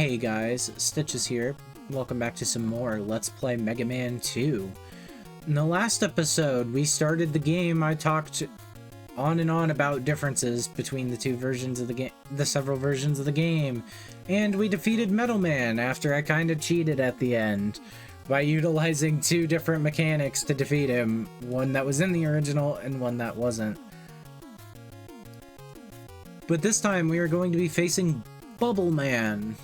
Hey guys, Stitches here. Welcome back to some more Let's Play Mega Man 2. In the last episode, we started the game. I talked on and on about differences between the two versions of the game, the several versions of the game, and we defeated Metal Man after I kind of cheated at the end by utilizing two different mechanics to defeat him, one that was in the original and one that wasn't. But this time we are going to be facing Bubble Man.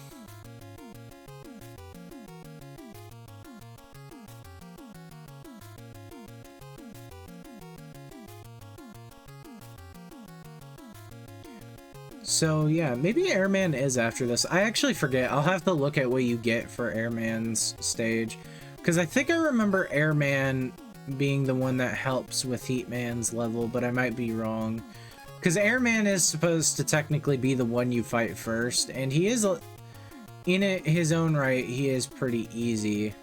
So yeah, maybe Airman is after this. I actually forget. I'll have to look at what you get for Airman's stage, because I think I remember Airman being the one that helps with Heatman's level, but I might be wrong. Because Airman is supposed to technically be the one you fight first, and he is, in his own right, he is pretty easy.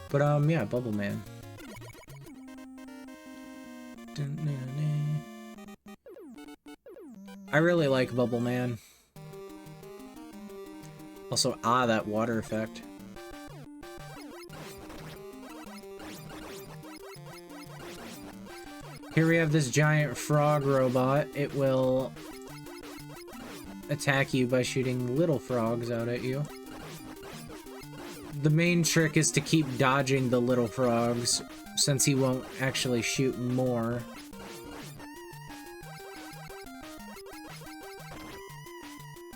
But, yeah, Bubble Man. I really like Bubble Man. Also, that water effect. Here we have this giant frog robot. It will attack you by shooting little frogs out at you. The main trick is to keep dodging the little frogs, since he won't actually shoot more.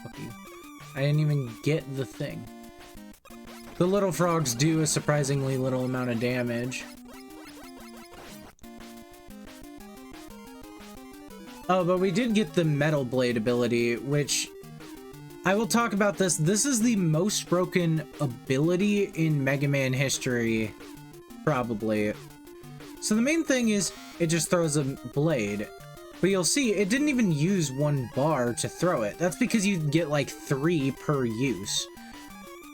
Fuck you. I didn't even get the thing. The little frogs do a surprisingly little amount of damage. Oh, but we did get the Metal Blade ability, which I will talk about this. This is the most broken ability in Mega Man history, probably. So the main thing is it just throws a blade. But you'll see, it didn't even use one bar to throw it. That's because you get like 3 per use.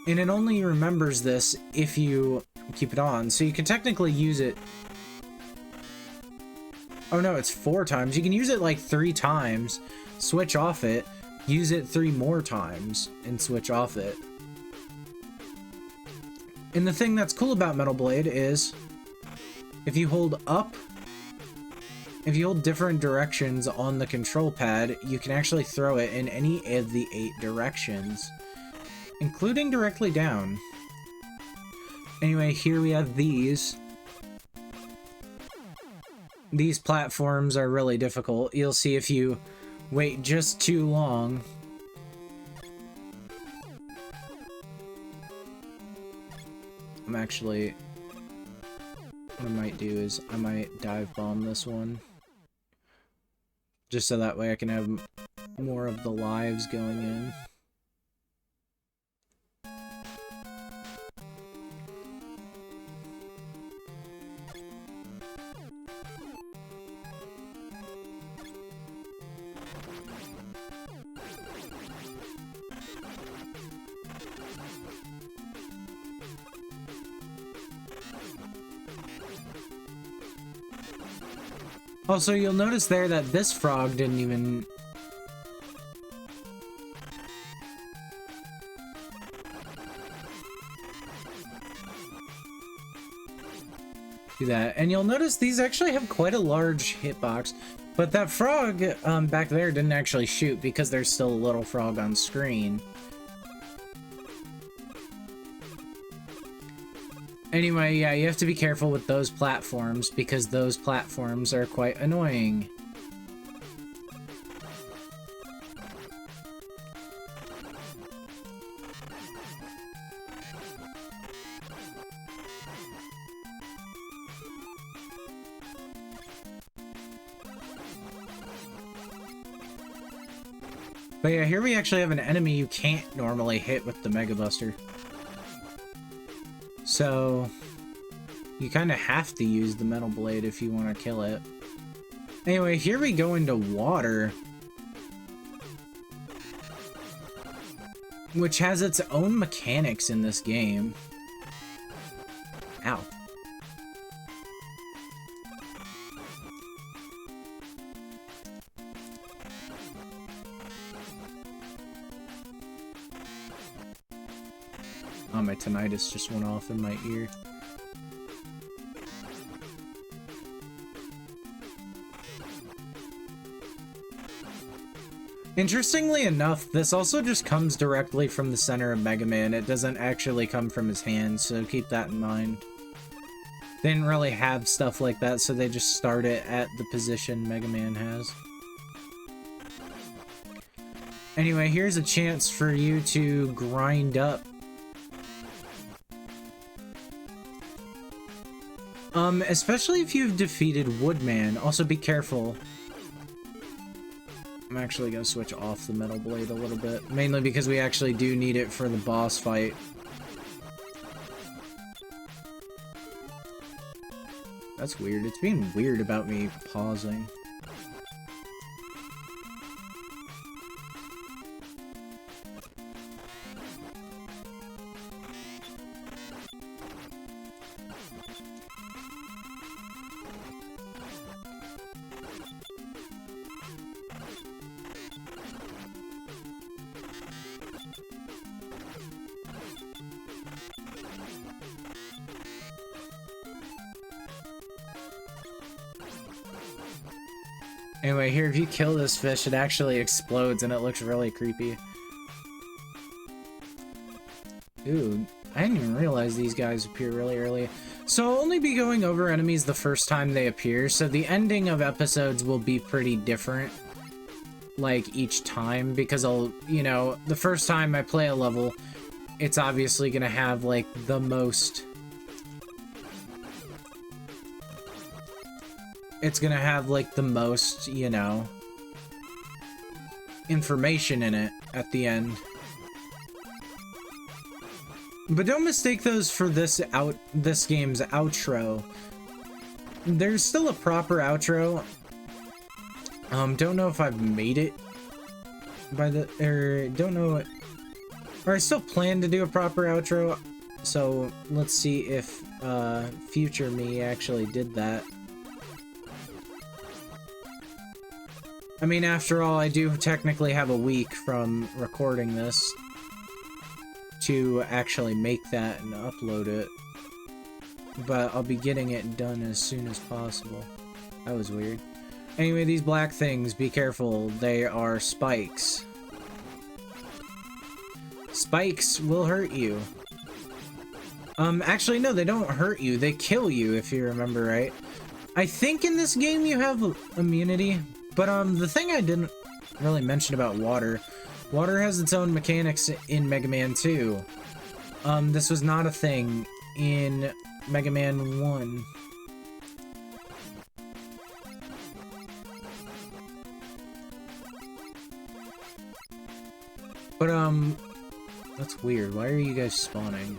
And it only remembers this if you keep it on. So you can technically use it... Oh no, it's 4 times. You can use it like 3 times, switch off it, use it 3 more times, and switch off it. And the thing that's cool about Metal Blade is, if you hold different directions on the control pad, you can actually throw it in any of the 8 directions, including directly down. Anyway, here we have these. These platforms are really difficult. You'll see if you wait just too long. I'm actually... What I might do is I might dive bomb this one. Just so that way I can have more of the lives going in. Also, you'll notice there that this frog didn't even... do that. And you'll notice these actually have quite a large hitbox. But that frog back there didn't actually shoot because there's still a little frog on screen. Anyway, yeah, you have to be careful with those platforms because those platforms are quite annoying. But yeah, here we actually have an enemy you can't normally hit with the Mega Buster. So, you kind of have to use the Metal Blade if you want to kill it. Anyway, here we go into water, which has its own mechanics in this game. Ow. my tinnitus just went off in my ear. Interestingly enough, this also just comes directly from the center of Mega Man. It doesn't actually come from his hand, so keep that in mind. They didn't really have stuff like that, so they just start it at the position Mega Man has. Anyway, here's a chance for you to grind up. Especially if you've defeated Woodman. Also, be careful. I'm actually gonna switch off the Metal Blade a little bit. Mainly because we actually do need it for the boss fight. That's weird. It's being weird about me pausing. Anyway, here, if you kill this fish, it actually explodes and it looks really creepy. Dude, I didn't even realize these guys appear really early. So I'll only be going over enemies the first time they appear, so the ending of episodes will be pretty different, like, each time, because I'll, you know, the first time I play a level, it's obviously gonna have, like, the most... It's gonna have, like, the most, you know, information in it at the end. But don't mistake those for this game's outro. There's still a proper outro. Don't know if I've made it by the, don't know, or I still plan to do a proper outro. So let's see if, future me actually did that. I mean, after all, I do technically have a week from recording this to actually make that and upload it. But I'll be getting it done as soon as possible. That was weird. Anyway, these black things, be careful. They are spikes. Spikes will hurt you. Actually, no, they don't hurt you. They kill you, if you remember right. I think in this game you have immunity. But, the thing I didn't really mention about water, water has its own mechanics in Mega Man 2. This was not a thing in Mega Man 1. But, that's weird. Why are you guys spawning?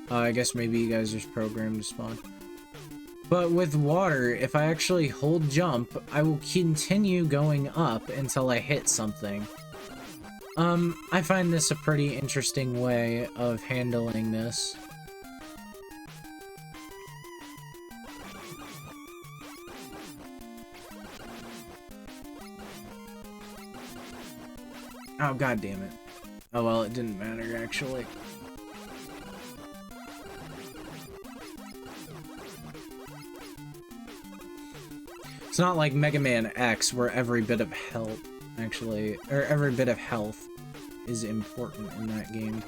I guess maybe you guys are just programmed to spawn. But with water, if I actually hold jump, I will continue going up until I hit something. I find this a pretty interesting way of handling this. Oh, god damn it. Oh well, it didn't matter actually. It's not like Mega Man X, where every bit of health, actually, or every bit of health is important in that game.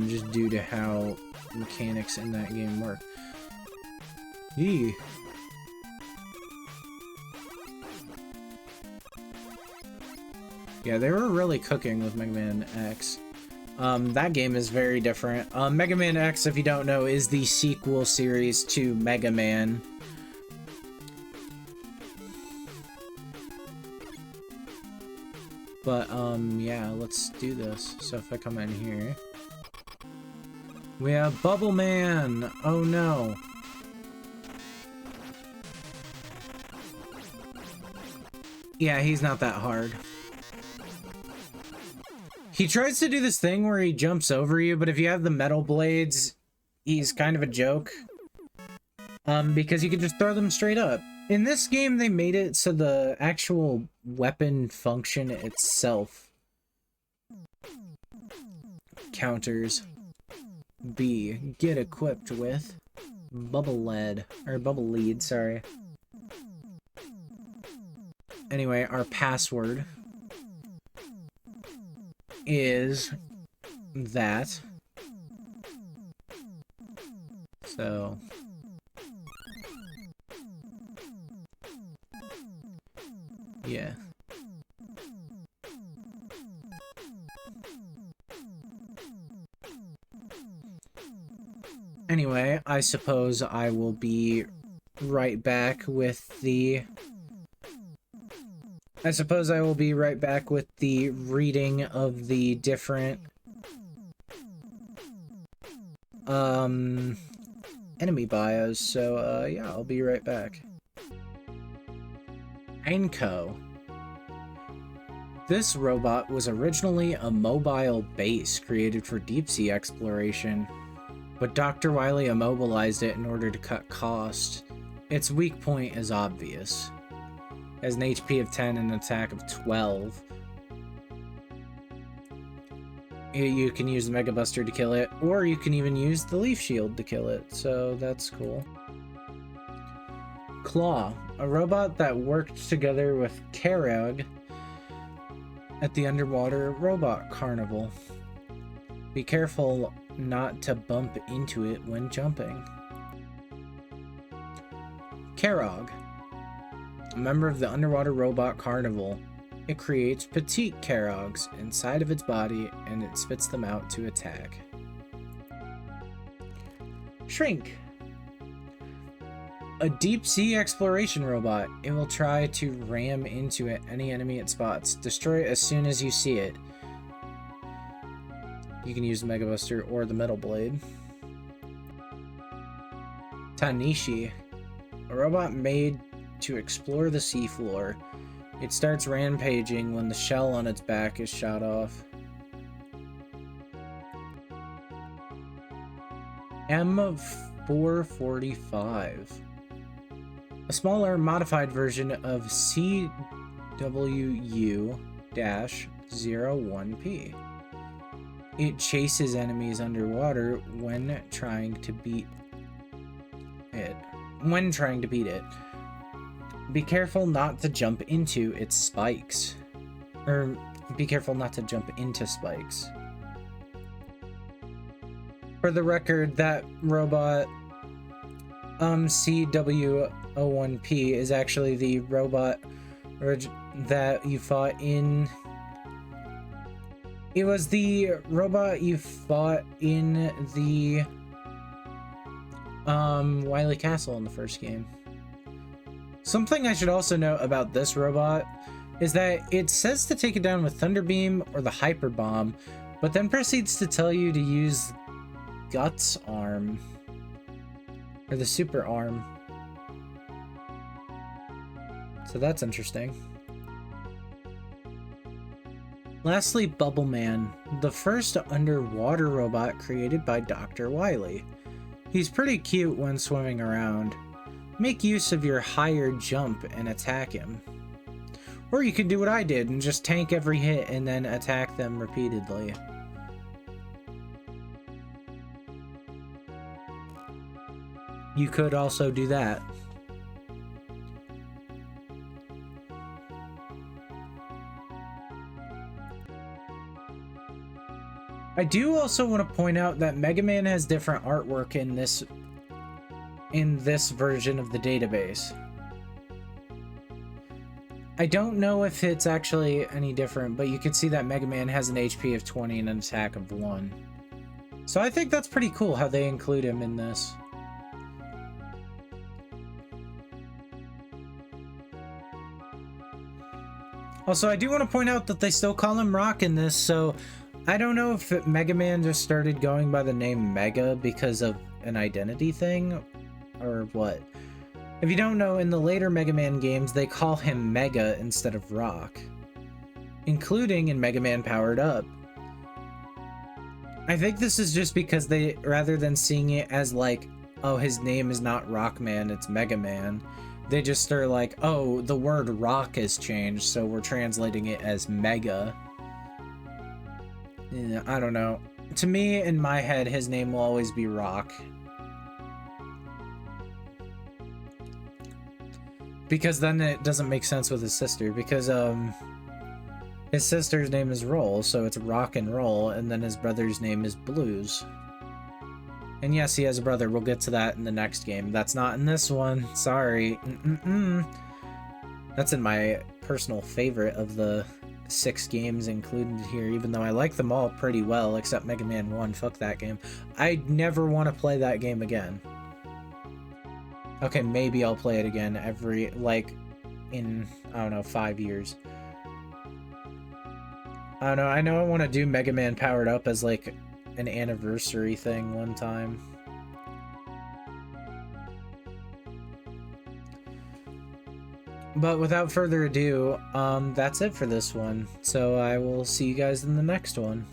Just due to how mechanics in that game work. Yee. Yeah, they were really cooking with Mega Man X. That game is very different. Mega Man X, if you don't know, is the sequel series to Mega Man. But, yeah, let's do this. So if I come in here... We have Bubble Man! Oh no! Yeah, he's not that hard. He tries to do this thing where he jumps over you, but if you have the metal blades, he's kind of a joke. Because you can just throw them straight up. In this game, they made it so the actual weapon function itself encounters. B. Get equipped with bubble lead, or bubble lead, sorry. Anyway, our password is that. So yeah. Anyway, I suppose I will be right back with the reading of the different enemy bios, so yeah, I'll be right back. Einko. This robot was originally a mobile base created for deep-sea exploration, but Dr. Wily immobilized it in order to cut cost. Its weak point is obvious. It has an HP of 10 and an attack of 12. You can use the Mega Buster to kill it, or you can even use the Leaf Shield to kill it, so that's cool. Claw, a robot that worked together with Karag at the Underwater Robot Carnival. Be careful not to bump into it when jumping. Karag, a member of the Underwater Robot Carnival. It creates petite Karags inside of its body and it spits them out to attack. Shrink, a deep-sea exploration robot. It will try to ram into any enemy it spots. Destroy it as soon as you see it. You can use the Mega Buster or the Metal Blade. Tanishi, a robot made to explore the seafloor. It starts rampaging when the shell on its back is shot off. M445, a smaller, modified version of CWU-01P. It chases enemies underwater when trying to beat it. Be careful not to jump into its spikes. Or, be careful not to jump into spikes. For the record, that robot, CW01P, is actually the robot that you fought in... It was the robot you fought in the, Wily Castle in the first game. Something I should also note about this robot is that it says to take it down with Thunder Beam or the Hyper Bomb, but then proceeds to tell you to use Guts Arm, or the Super Arm. So that's interesting. Lastly, Bubble Man, the first underwater robot created by Dr. Wily. He's pretty cute when swimming around. Make use of your higher jump and attack him. Or you can do what I did and just tank every hit and then attack them repeatedly. You could also do that. I do also want to point out that Mega Man has different artwork in this version of the database. I don't know if it's actually any different, but you can see that Mega Man has an HP of 20 and an attack of 1. So I think that's pretty cool how they include him in this. Also, I do want to point out that they still call him Rock in this, so I don't know if Mega Man just started going by the name Mega because of an identity thing, or what. If you don't know, in the later Mega Man games, they call him Mega instead of Rock, including in Mega Man Powered Up. I think this is just because they, rather than seeing it as like, oh, his name is not Rockman, it's Mega Man, they just are like, oh, the word rock has changed, so we're translating it as Mega. Yeah, I don't know. to me, in my head, his name will always be Rock. Because then it doesn't make sense with his sister, because his sister's name is Roll, so it's Rock and Roll, and then his brother's name is Blues. And yes, he has a brother. We'll get to that in the next game. That's not in this one. Sorry. That's in my personal favorite of the 6 games included here, even though I like them all pretty well, except Mega Man 1. Fuck that game. I never want to play that game again. Okay, maybe I'll play it again every, like, in, I don't know, 5 years. I don't know, I know I want to do Mega Man Powered Up as, like, an anniversary thing one time. But without further ado, that's it for this one. So I will see you guys in the next one.